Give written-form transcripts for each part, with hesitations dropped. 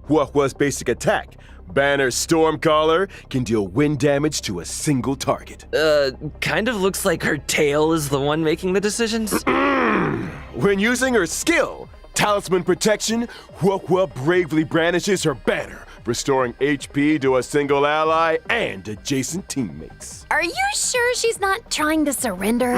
HuoHuo's basic attack, Banner Stormcaller, can deal wind damage to a single target. Kind of looks like her tail is the one making the decisions. When using her skill, Talisman Protection, HuoHuo bravely brandishes her banner, restoring HP to a single ally and adjacent teammates. Are you sure she's not trying to surrender?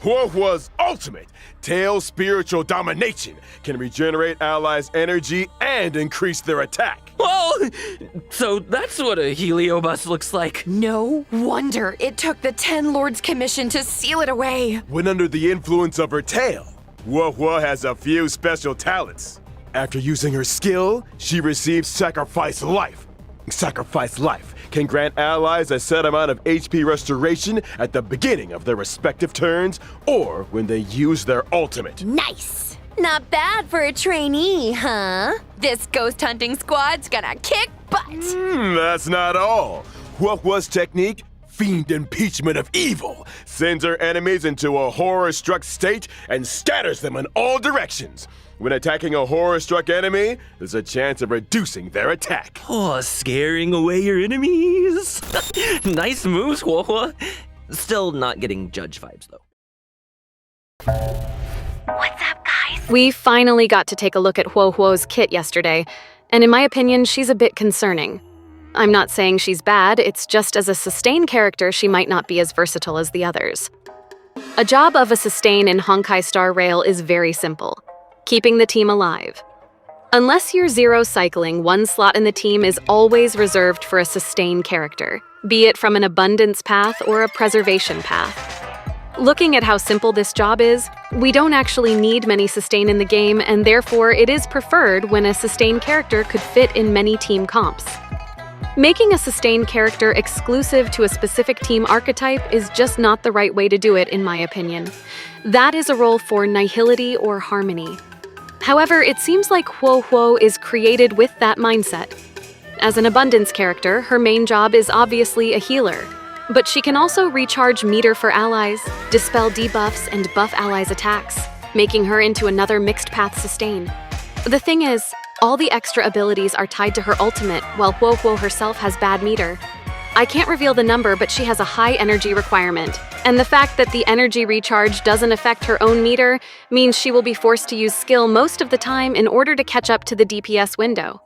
HuoHuo's ultimate, Tail Spiritual Domination, can regenerate allies' energy and increase their attack. Well, so that's what a Heliobus looks like. No wonder it took the 10 Lords Commission to seal it away. When under the influence of her tail, HuoHuo has a few special talents. After using her skill, she receives Sacrifice Life. Sacrifice Life can grant allies a set amount of HP restoration at the beginning of their respective turns or when they use their ultimate. Nice! Not bad for a trainee, huh? This ghost hunting squad's gonna kick butt! That's not all. HuoHuo's technique, Fiend Impeachment of Evil, sends her enemies into a horror-struck state and scatters them in all directions. When attacking a horror-struck enemy, there's a chance of reducing their attack. Oh, scaring away your enemies. Nice moves, HuoHuo. Still not getting judge vibes, though. What's up, guys? We finally got to take a look at HuoHuo's kit yesterday, and in my opinion, she's a bit concerning. I'm not saying she's bad, it's just as a sustain character, she might not be as versatile as the others. A job of a sustain in Honkai Star Rail is very simple: keeping the team alive. Unless you're zero cycling, one slot in the team is always reserved for a sustain character, be it from an abundance path or a preservation path. Looking at how simple this job is, we don't actually need many sustain in the game, and therefore it is preferred when a sustain character could fit in many team comps. Making a sustain character exclusive to a specific team archetype is just not the right way to do it, in my opinion. That is a role for nihility or harmony. However, it seems like HuoHuo is created with that mindset. As an abundance character, her main job is obviously a healer, but she can also recharge meter for allies, dispel debuffs, and buff allies' attacks, making her into another mixed path sustain. The thing is, all the extra abilities are tied to her ultimate, while HuoHuo herself has bad meter. I can't reveal the number, but she has a high energy requirement, and the fact that the energy recharge doesn't affect her own meter means she will be forced to use skill most of the time in order to catch up to the DPS window.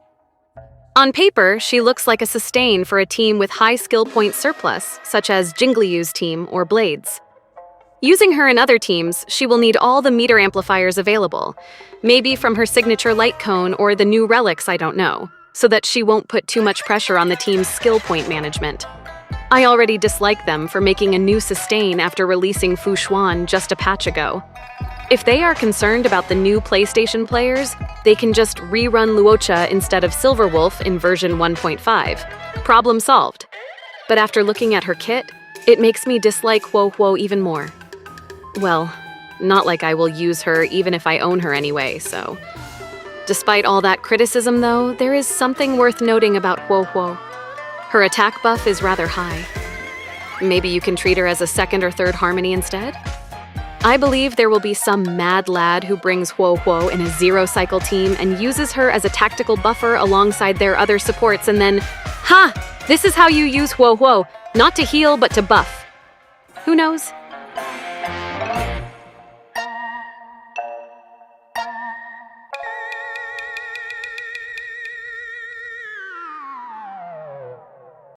On paper, she looks like a sustain for a team with high skill point surplus, such as Jingliu's team or Blades. Using her in other teams, she will need all the meter amplifiers available, maybe from her signature light cone or the new relics, I don't know, so that she won't put too much pressure on the team's skill point management. I already dislike them for making a new sustain after releasing Fu Xuan just a patch ago. If they are concerned about the new PlayStation players, they can just rerun Luocha instead of Silverwolf in version 1.5. Problem solved. But after looking at her kit, it makes me dislike HuoHuo even more. Well, not like I will use her even if I own her anyway, so. Despite all that criticism though, there is something worth noting about HuoHuo. Her attack buff is rather high. Maybe you can treat her as a second or third harmony instead? I believe there will be some mad lad who brings HuoHuo in a zero-cycle team and uses her as a tactical buffer alongside their other supports, and then, ha! This is how you use HuoHuo, not to heal but to buff. Who knows?